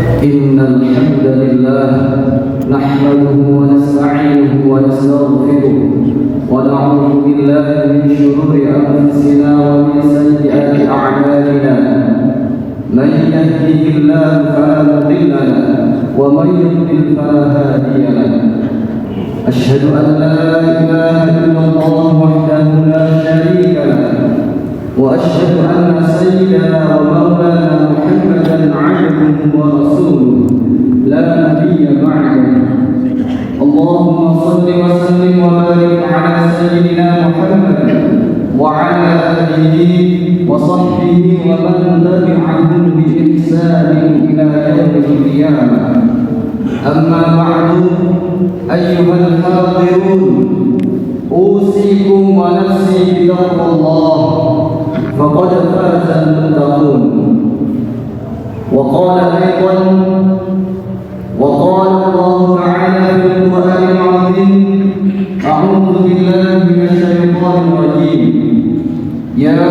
إن الحمد لله نحمده ونستعينه ونستغفره ونعوذ بالله من شرور أنفسنا ومن سيئات أعمالنا. من يهده الله فلا مضل له ومن يضلل فلا هادي له. أشهد أن لا إله إلا الله وحده لا شريك له، وأشهد أن سيدنا ومولانا محمدا عبده ورسوله لا نبي بعده. اللهم صل وسلم وبارك على سيدنا محمد وعلى آله وصحبه ومن تبعهم بإحسان إلى يوم القيامة. أما بعد، أيها الحاضرون، أوصيكم ونفسي بتقوى الله، فقد فاز المتقون. وقال الله تعالى في القرآن العظيم: أعوذ بالله من الشيطان الرجيم. يا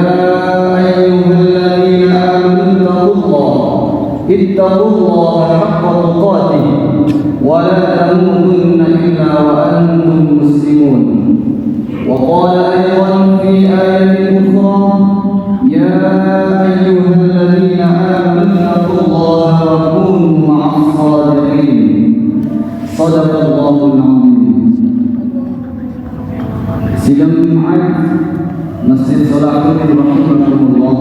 أيها الذين آمنوا اتقوا الله حق تقاته ولا تموتن إلا وأنتم مسلمون. وقال أيضا في آية أخرى: يا أيها الذين آمنوا اتقوا الله وكونوا مع الصادقين. صدق الله العظيم. Sidang Jumat Masjid Salahuddin rahimahullah,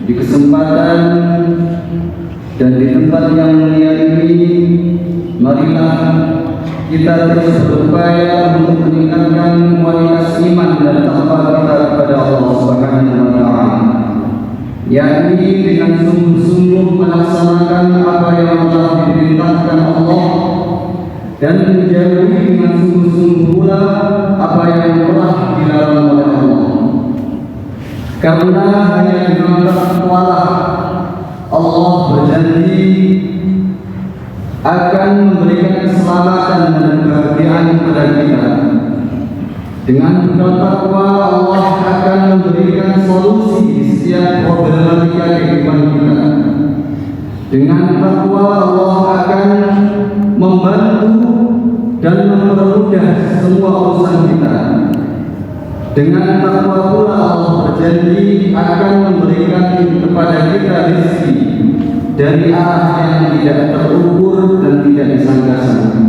di kesempatan dan di tempat yang mulia ini, marilah kita terus berupaya untuk meningkatkan kualitas iman dan takwa kita kepada Allah Subhanahu wa Ta'ala, yakni dengan sungguh-sungguh melaksanakan apa yang telah diperintahkan Allah dan menjauhi dengan sungguh-sungguh pula apa yang telah dilarang oleh Allah. Karena hanya dengan takwalah Allah berjanji akan memberikan keselamatan dan kebahagiaan kepada kita. Dengan bertakwa, Allah akan memberikan solusi di setiap problematika kehidupan kita. Dengan takwa, Allah akan membantu dan mempermudah semua urusan kita. Dengan takwa pula Allah berjanji akan memberikan kepada kita rezeki dari arah yang tidak terukur dan tidak disangka-sangka.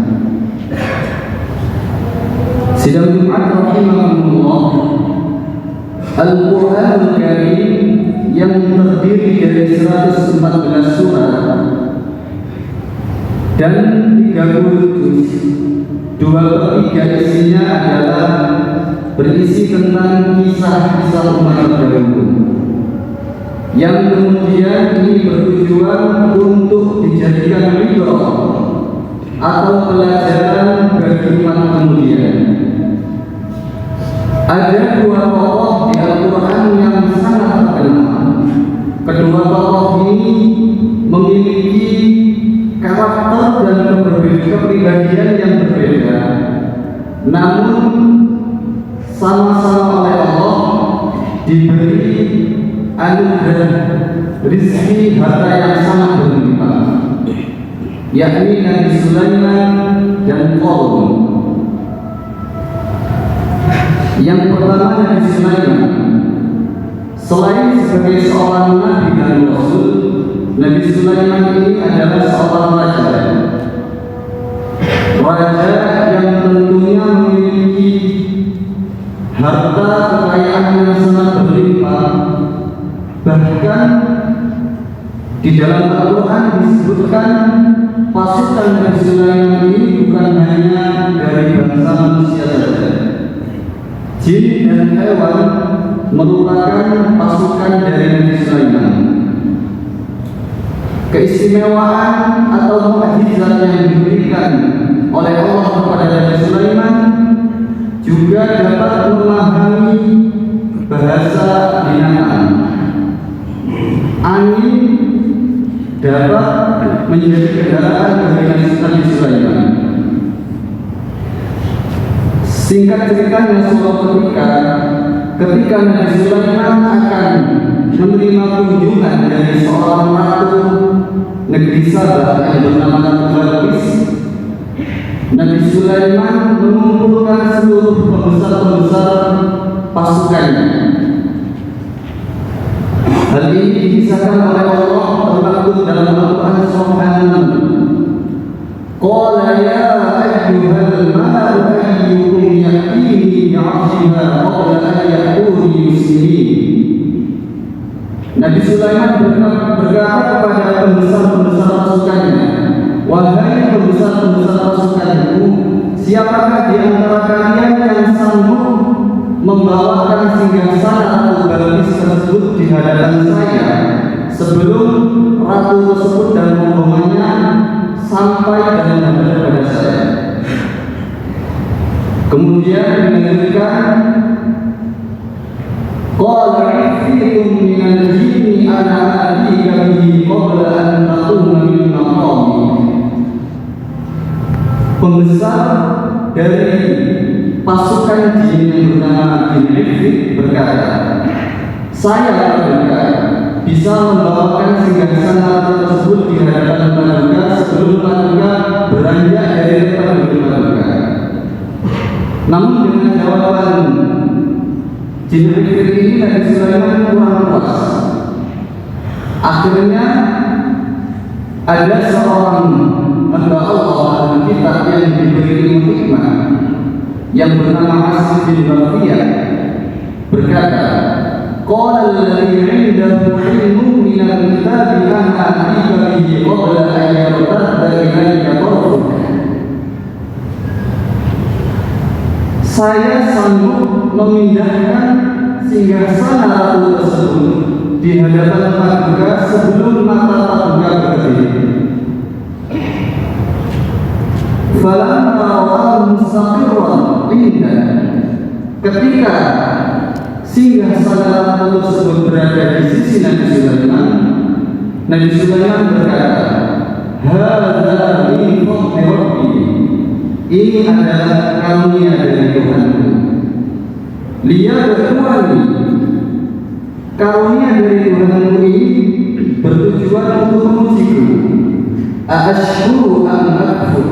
Sidang Jumat rahimahullah, Al-Quranul Karim yang terdiri dari 114 surah dan 30 juz, 2/3 isinya adalah berisi tentang kisah-kisah umat terdahulu, yang kemudian ini bertujuan untuk dijadikan ibrah atau pelajaran bagi umat kemudian. Ada dua tokoh di Al-Quran yang sangat terkenal. Kedua tokoh ini memiliki karakter dan kepribadian yang berbeda, namun sama-sama oleh Allah diberi anugerah rezeki harta yang sangat berlimpah, yakni Nabi Sulaiman dan Qarun. Yang pertama, Nabi Sulaiman. Selain sebagai seorang nabi dan rasul, Nabi Sulaiman ini adalah seorang raja yang tentunya memiliki harta kekayaan yang sangat berlimpah. Bahkan di dalam Al-Quran disebutkan pasukan Nabi Sulaiman ini bukan hanya dari bangsa manusia saja. Jin dan hewan merupakan pasukan dari Nabi Sulaiman. Keistimewaan atau mukjizat yang diberikan oleh Allah kepada Nabi Sulaiman juga dapat memahami bahasa binatang. Angin dapat menjadi kendaraan bagi Nabi Sulaiman. Singkat ceritanya, suatu ketika Nabi Sulaiman akan menerima kunjungan dari seorang ratu negeri Sabah yang bernama Balqis, Nabi Sulaiman mengumpulkan seluruh pembesar-pembesar pasukannya. Hal ini dikisahkan oleh Allah termaktub dalam Al-Quran surah An-Naml. Qala ya ayyuhal mala'u ayyukum ya'tini bi'arshiha qabla an ya'tuni muslimin. Nabi Sulaiman berkata kepada pembesar-pembesar pasukannya, wahai pembesar-pembesar pasukanku, siapakah di antara kalian yang sanggup membawakan singgasana Ratu Balqis tersebut di hadapan saya sebelum ratu tersebut dan rombongannya sampai dan menghadap kepada saya. Kemudian dilanjutkan, qala ifritun minal jinni ana atika bihi qabla an taquma min maqami. Pembesar dari pasukan jin yang bernama Jin Ifrit berkata, saya bisa membawakan singgasana tersebut di hadapan Paduka sebelum Paduka beranjak dari depan gedung Paduka. Namun dengan jawaban Jin Ifrit ini Nabi Sulaiman kurang puas. Akhirnya ada seorang hamba Allah ahli kitab yang diberi ilmu hikmah yang bernama Asif bin Barqiyah berkata, qala alladhi 'indahu 'ilmun min al-kitabi an atika bihi qabla an yartadda ilayka tarfuk. Saya sanggup memindahkan singgasana ratu tersebut di hadapan Paduka sebelum mata Paduka berdiri. Falamma ra'ahu mustaqirran indah, ketika singgasana ratu tersebut berada di sisi Nabi Sulaiman berkata, hadza min fadli rabbi, ini adalah karunia dari Tuhanku. Liyabluwani, karunia dari Tuhanku ini bertujuan untuk mengujiku. Asykuru am akfur,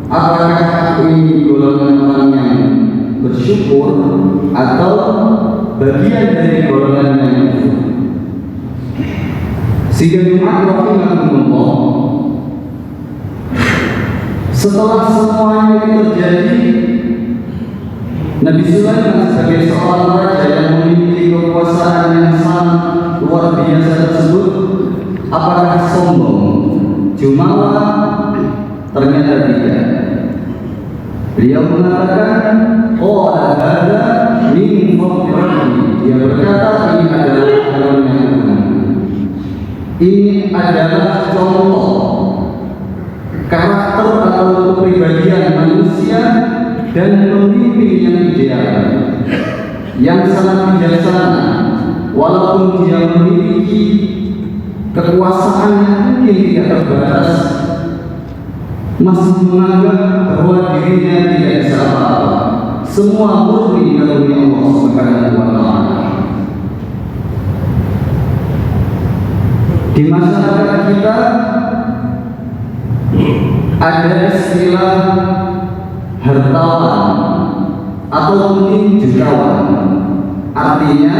apakah aku ini golongan orang yang bersyukur atau bagian dari golongan yang kufur. Sehingga Jumat rahimahumullah, setelah semuanya itu terjadi, Nabi Sulaiman sebagai seorang raja yang memiliki kekuasaan yang sangat luar biasa tersebut, apakah sombong, jumawa? Ternyata tidak. Beliau mengatakan, qala hadza min fadli rabbi. Dia berkata, ini adalah karunia Tuhan. Ini adalah contoh karakter atau kepribadian manusia dan pemimpin yang ideal, yang sangat bijaksana, walaupun dia memiliki kekuasaan yang mungkin tidak terbatas, masih menganggap bahwa dirinya tidak bisa apa-apa. Semua murni karunia Allah Subhanahu wa Ta'ala. Di masyarakat kita ada istilah hartawan atau mungkin jutawan. Artinya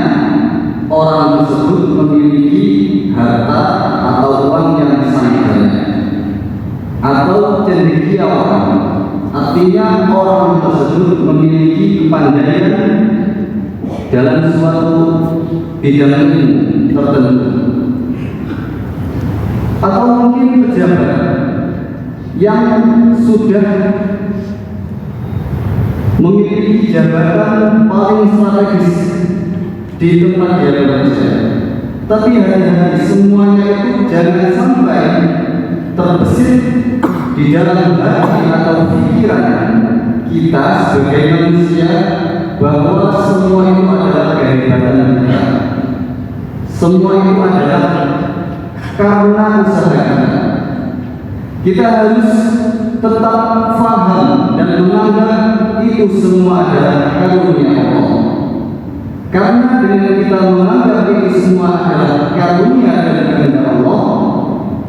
orang tersebut memiliki harta atau uang yang sangat banyak. Atau cendekiawan, artinya orang tersebut memiliki kepandaian dalam suatu bidang ilmu tertentu. Atau mungkin pejabat yang sudah memiliki jabatan paling strategis di tempat dia bekerja. Tapi hari-hari semuanya itu jangan sampai terbesit di dalam hati atau pikiran kita sebagai manusia bahwa semua itu adalah kehebatan kita. Semua itu adalah karena usaha kita. Kita harus tetap faham dan menganggap itu semua adalah karunia Allah. Karena dengan kita menganggap itu semua adalah karunia dari kehendak Allah,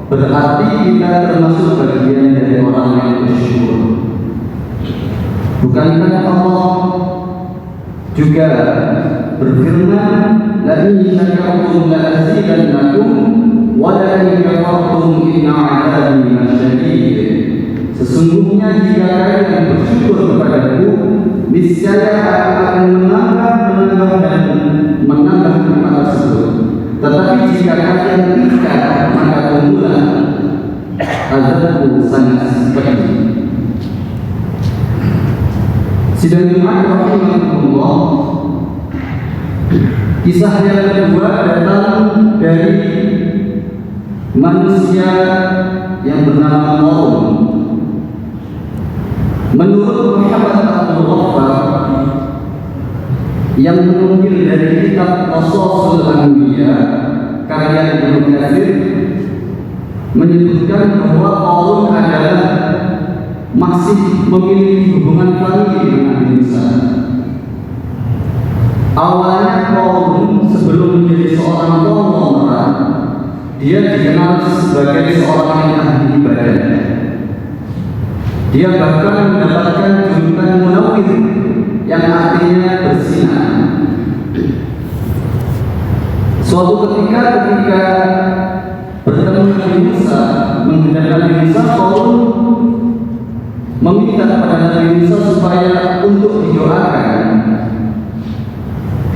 berarti kita termasuk bagian dari orang yang bersyukur. Bukankah Allah juga berfirman, la in syakartum la azidannakum wa la in kafartum inna 'adzabi lasyadid. Sesungguhnya jika kalian bersyukur kepadaku, niscaya aku akan menambah dan menambah nikmat tersebut. Tetapi jika kalian ingkar, maka tunggulah azabku sangat pedih. Sidang Jumat rahimahullah, kisah yang kedua datang dari manusia yang bernama Qarun. Menurut Muhammad Abdul Ghaffar yang menukil dari kitab Qasasul Anbiya karya Ibnu Katsir, menyebutkan bahwa Qarun adalah masih memiliki hubungan famili dengan Nabi Musa. Awalnya Qarun sebelum menjadi seorang konglomerat, dia dikenal sebagai seorang yang ahli ibadah. Dia bahkan mendapatkan julukan Munawwir yang artinya bersinar. Suatu ketika bertemu Nabi Musa, menghadap Nabi Musa, Qarun meminta kepada Nabi Musa supaya untuk didoakan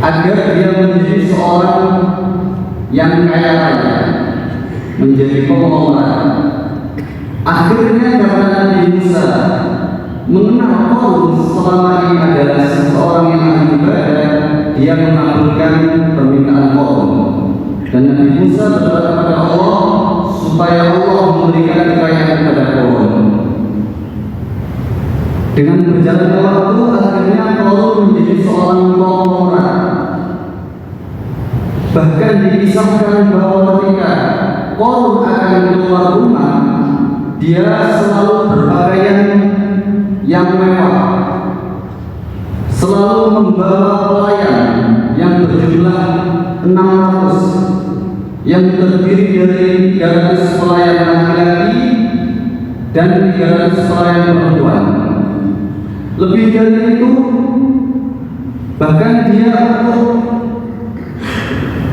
agar dia menjadi seorang yang kaya raya, menjadi konglomerat. Akhirnya karena Nabi Musa mengenal Qarun selama ini adalah seseorang yang ahli ibadah, dia mengabulkan permintaan Qarun. Dan Nabi Musa berdoa kepada Allah supaya Allah memberikan kekayaan kepada Qarun. Dengan berjalannya waktu, akhirnya Qarun menjadi seorang konglomerat. Bahkan dikisahkan bahwa ketika Qarun akan keluar rumah, dia selalu berpakaian yang mewah, selalu membawa pelayan yang berjumlah 600, yang terdiri dari 300 pelayan laki-laki dan 300 pelayan perempuan. Lebih dari itu, bahkan dia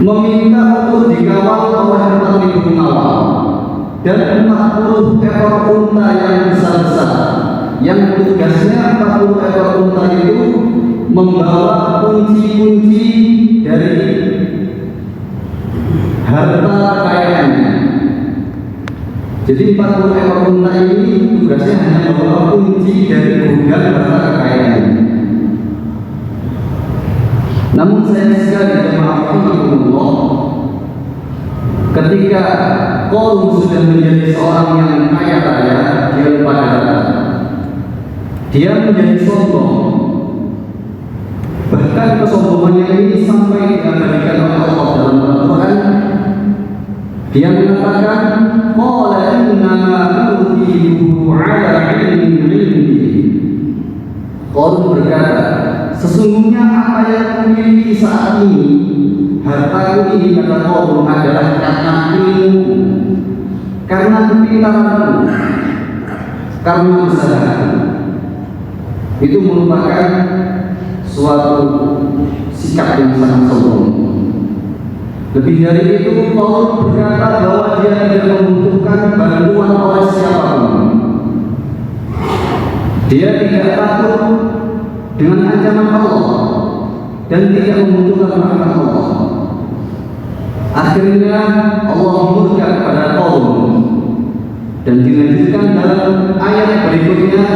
meminta untuk dikawal oleh 4.000 pengawal dan 40 ekor unta yang besar-besar, yang tugasnya 40 ekor unta itu membawa kunci-kunci dari harta kekayaannya. Jadi 40 ekor unta ini tugasnya hanya membawa kunci dari gudang harta kekayaannya. Namun sayang sekali jemaah rahimahullah, ketika Qarun sudah menjadi seorang yang kaya raya, dia lupa data. Dia menjadi sombong. Bahkan kesombongannya ini sampai diabadikan oleh Allah dalam Al-Quran. Dia mengatakan, qala innama utitu ala ilmin indi. Qarun berkata, sesungguhnya apa yang kumiliki saat ini, hartaku ini, kata Qarun, adalah karena ilmu, karena kepintaranku, karena usahaku. Itu merupakan suatu sikap yang sangat sombong. Lebih dari itu, Qarun berkata bahwa dia tidak membutuhkan bantuan oleh siapapun. Dia tidak takut dengan ancaman Allah dan tidak membutuhkan rahmat Allah. Akhirnya Allah murka kepada Qarun dan dilanjutkan dalam ayat berikutnya,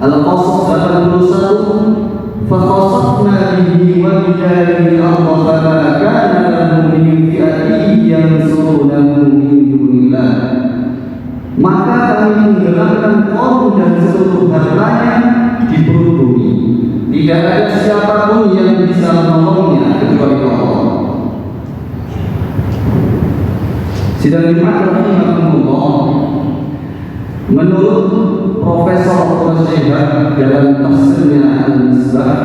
Al-Qasas 81, فَخَسَفْنَا بِهِ وَبِدَارِهِ الْأَرْضَ فَمَا كَانَ لَهُ مِنْ فِئَةٍ يَنْصُرُونَهُ مِنْ دُونِ اللَّهِ. Maka kami menggerakkan Qarun dan seluruh hartanya di perut bumi. Tidak ada siapapun yang bisa menolongnya kecuali Allah. Sidang Jumat rahimahullah, menurut Profesor Quraisyah dalam tafsirnya Al-Misbah,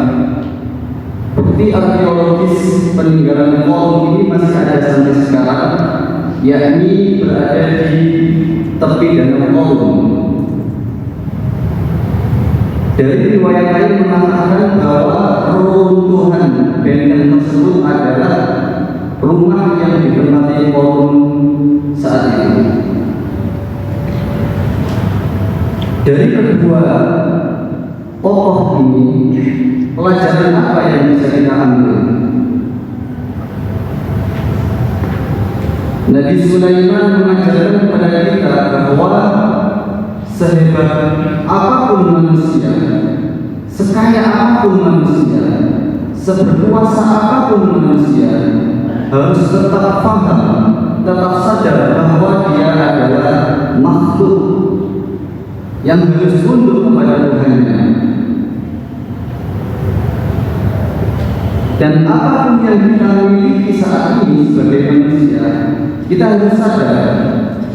bukti arkeologis peninggalan Qarun ini masih ada sampai sekarang yakni berada di tepi danau Kolum. Dari riwayat lain mengatakan bahwa reruntuhan benteng tersebut adalah rumah yang ditempati Kolum saat itu. Dari kedua tokoh ini, pelajaran apa yang bisa kita ambil? Nabi Sulaiman mengajarkan kepada kita bahwa sehebat apapun manusia, sekaya apapun manusia, seberkuasa apapun manusia, harus tetap paham, tetap sadar bahwa dia adalah makhluk yang harus tunduk kepada Tuhannya. Dan apapun yang kita miliki saat ini sebagai manusia, kita harus sadar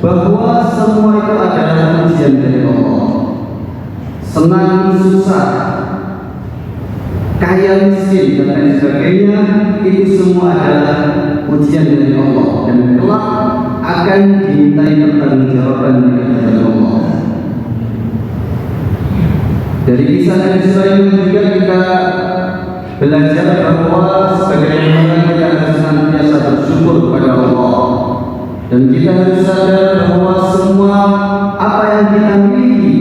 bahwa semua itu adalah ujian dari Allah. Senang susah, kaya miskin dan lain sebagainya, itu semua adalah ujian dari Allah, dan kelak akan dimintai pertanggungjawaban dari Allah. Dari kisah Nabi Sulaiman juga kita belajar bahwa sebagaimana kita harus senantiasa bersyukur kepada Allah, dan kita harus sadar bahwa semua apa yang kita miliki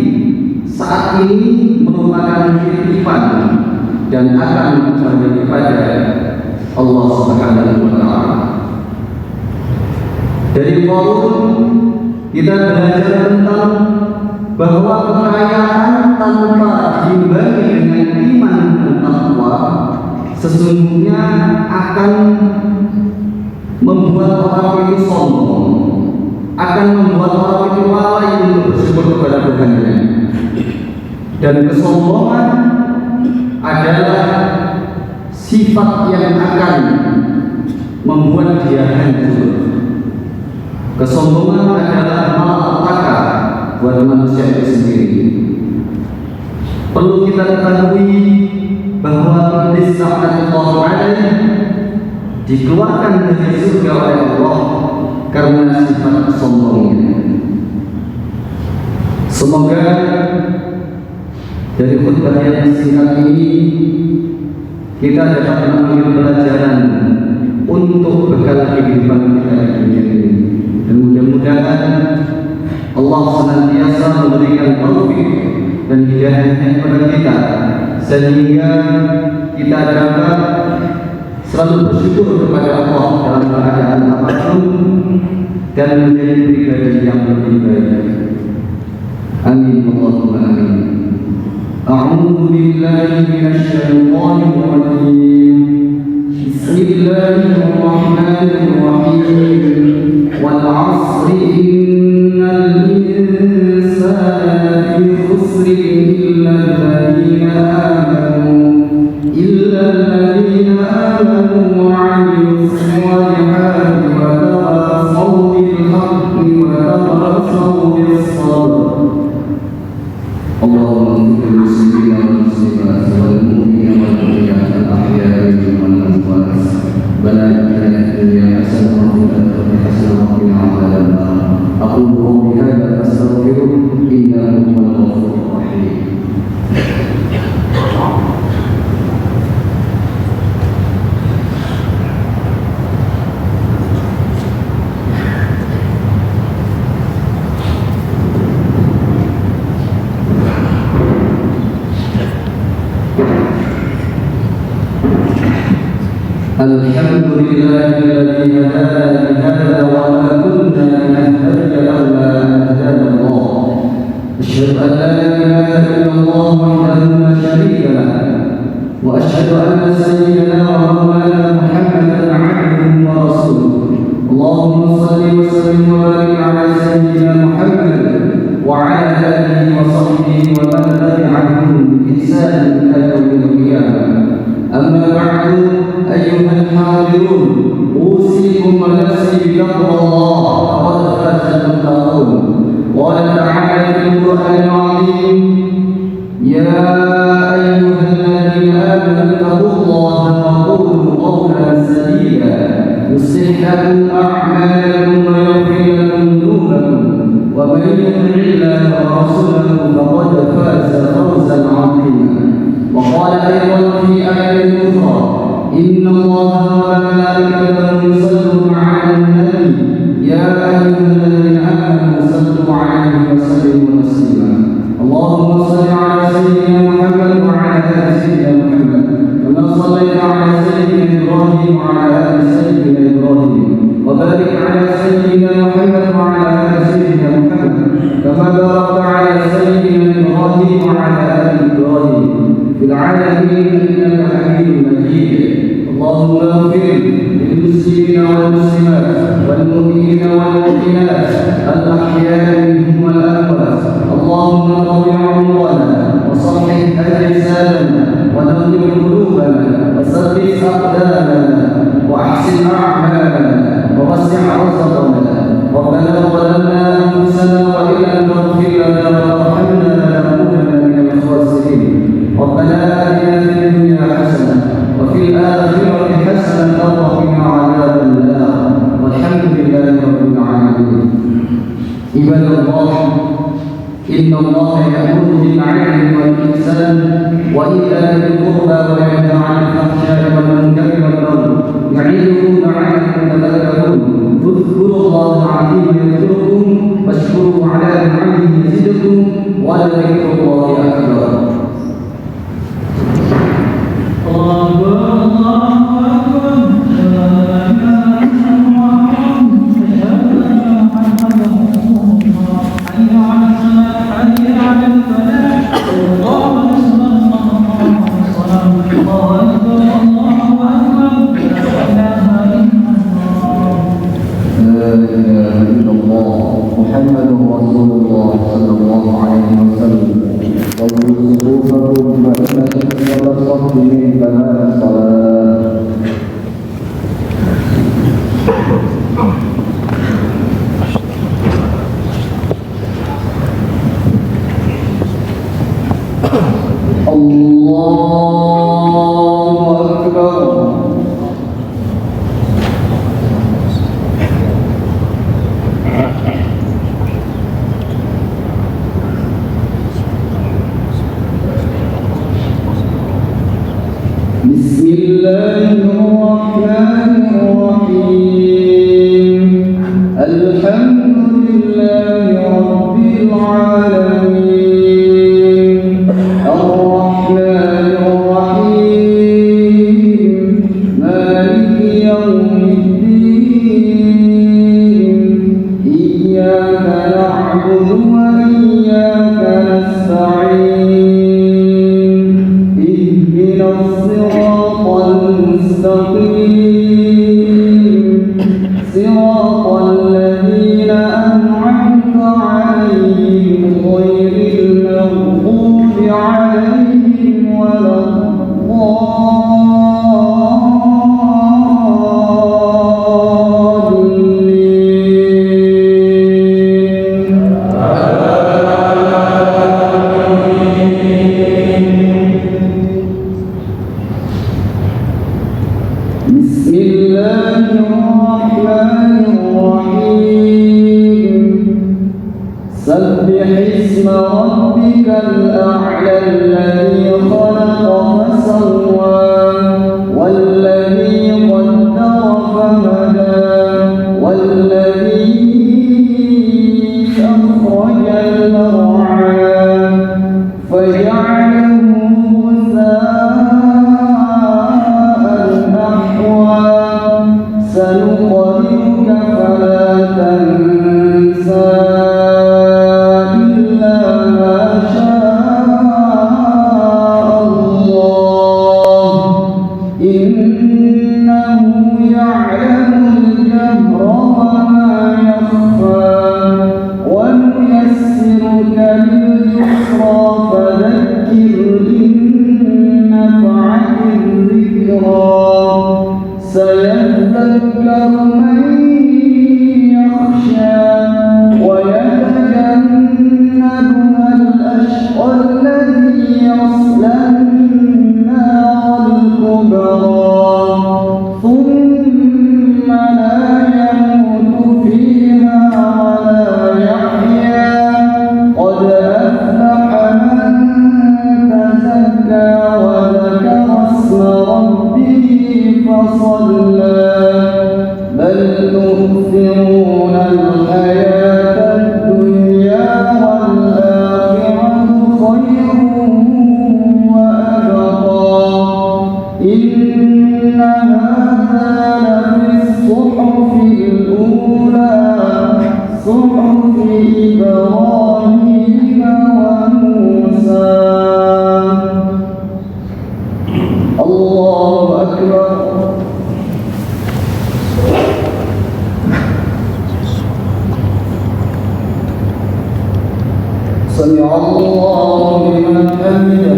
saat ini merupakan titipan dan akan kembali kepada Allah Subhanahu wa Ta'ala. Dari Qarun kita belajar tentang bahwa kekayaan tanpa diimbangi dengan iman dan takwa sesungguhnya akan membuat orang itu sombong, akan membuat orang itu lalai untuk bersyukur kepada Tuhannya. Dan kesombongan adalah sifat yang akan membuat dia hancur. Kesombongan adalah malapetaka buat manusia itu sendiri. Perlu kita ketahui bahwa iblis laknatullah alaih dikeluarkan dari surga oleh Allah karena sifat sombongnya. Semoga dari khutbah yang singkat ini kita dapat mengambil pelajaran untuk bekal kehidupan kita di dunia ini, dan mudah-mudahan Allah senantiasa memberikan taufik dan hidayahnya kepada kita sehingga kita dapat selalu bersyukur kepada Allah dalam keadaan apapun dan menjadi pribadi yang lebih baik. Amin Allahumma amin. A'udzu billahi minasy syaithanir rajim. Bismillahirrahmanirrahim. Wal 'asri innal insana lafi khusr illa alladziina amanu wa 'amilus shalihati wa tawassaw bil haqqi wa tawassaw bis sabr. Allahumma ighfir muslimina wal muslimat wal mu'minina wal mu'minat al ahya'i minhum wal amwat. Rabbana atina fid dunya hasanah wa fil akhirati hasanah wa qina adzaban nar. Aqulu qawli hadza wa astaghfiruh innahu huwal ghafurur rahim. Alhamdulillahilladzi hadana li hadza wa ma kunna linahtadiya lawla an hadana Allah. Asyhadu an la ilaha illallah wahdahu la syarika lah wa asyhadu anna sayyidana wa maulana Muhammadan 'abduhu wa rasuluh. Allahumma shalli wa sallim wa barik 'ala sayyidina Muhammad wa 'ala alihi wa sahbihi wa man tabi'ahum bi ihsan ila yaumil qiyamah. Amma ba'du, ayyuhal hadirun, usikum wa nafsi bitaqwallah, faqad fazal muttaqun. Qala ta'ala fil Qur'anil 'azim, ya ayyuhalladzina amanu taqullaha wa qulu qawlan sadida يصلح لكم أعمالكم ويغفر لكم ذنوبكم ومن يطع الله ورسوله فقد فاز فوزا عظيما. وقال أيضا في آية أخرى: إن الله وملائكته يصلون على النبي يا أيها الذين آمنوا صلوا عليه وسلموا تسليما. اللهم صل على سيدنا محمد وعلى آل سيدنا محمد كما صليت على سيدنا إبراهيم وعلى آل سيدنا إبراهيم، وبارك على سيدنا محمد وعلى آل سيدنا محمد كما باركت على سيدنا إبراهيم وعلى آل إبراهيم في العالمين إنك حميد مجيد. اللهم اغفر للمسلمين والمسلمات والمؤمنين والمؤمنات الأحياء منهم والأموات. اللهم طول عمرنا وصحح أجسادنا ونور قلوبنا وثبت أقدامنا وأحسن أعمالنا ووسع رزقنا. ربنا ظلمنا أنفسنا وإن لم تغفر لنا وترحمنا لنكونن من الخاسرين. ربنا آتنا في الدنيا حسنة وفي الآخرة حسنة وقنا عذاب النار والحمد لله رب العالمين. عباد الله، إن الله يأمر بالعدل والإحسان وإيتاء ذي القربى وينهى عن الفحشاء والمنكر والبغي يعظكم لعلكم تذكرون. اذكروا الله العظيم يذكركم واشكروا على نعمه يزدكم ولذكر الله أكبر. محمد رسول الله صلى الله عليه وسلم. صلوا صفوفكم فإن تكبير الصف من كمال الصلاة. الله أكبر. بسم الله الرحمن الرحيم. الحمد لله رب العالمين. الرحمن الرحيم. مالك يوم الدين. إياك نعبد وإياك نستعين. اهدنا الصراط المستقيم صراط الذين أنعمت عليهم غير المغضوب عليهم ولا بسم الله الرحمن الرحيم. سبح اسم ربك الأعلى الذي خلق فسوى والذي قدر فهدى والذي أخرج المرعى فجعله سنقرئك فلا تنسى إلا ما شاء الله إنه يعلم الجهر وما يخفى ونيسرك لليسرى فذكر إن نفعت الذكرى سيذكر من يخشى ويتجنبها الأشقى الذي يصلى النار الكبرى ثم سمع الله لمن حمده.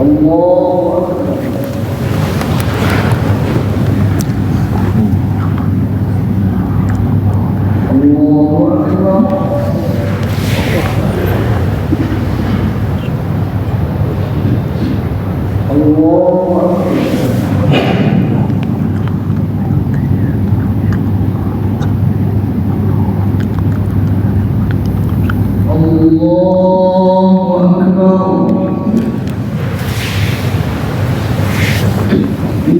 الله أكبر. الله أكبر.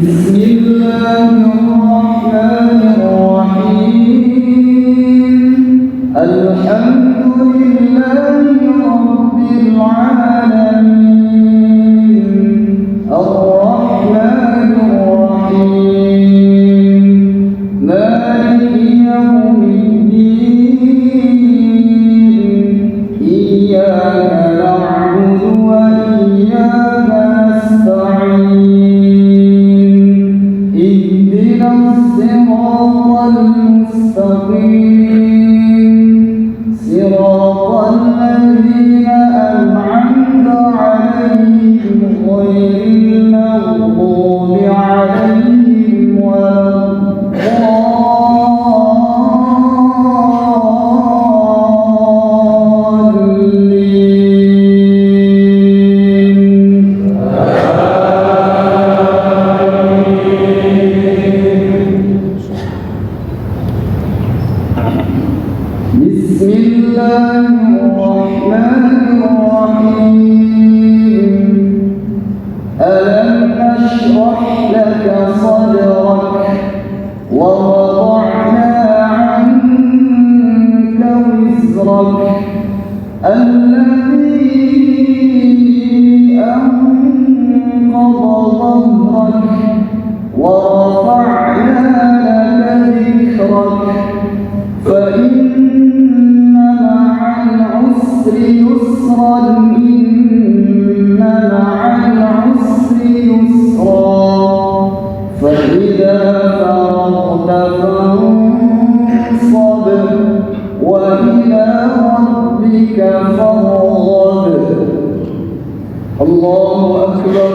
بسم الله الرحمن الرحيم. الحمد لله رب العالمين. الرحمن الرحيم. مالك يوم الدين. إياك نعبد وإياك نستعين. اهدنا الصراط المستقيم. صراط الذين أنعمت عليهم غير المغضوب عليهم ولا بسم الله الرحمن الرحيم. ألم نشرح لك صدرك ووضعنا عنك وزرك الذي أنقض ظهرك ورفعنا لك ذكرك فإن مع العسر يسرا إن مع العسر يسرا فإذا فرغت فانصب وإلى ربك فارغب. الله أكبر.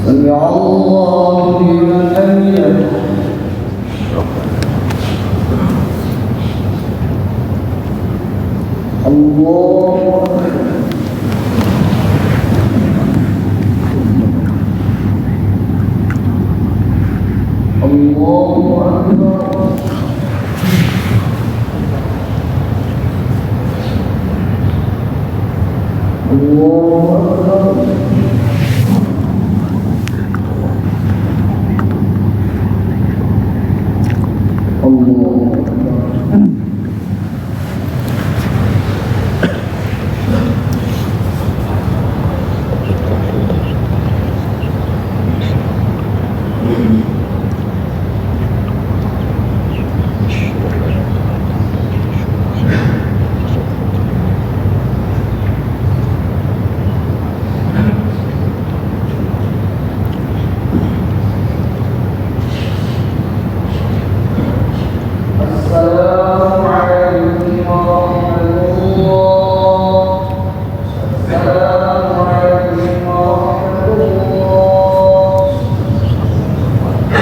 سمع الله لمن حمده. الله أكبر. الله أكبر. الله أكبر. الله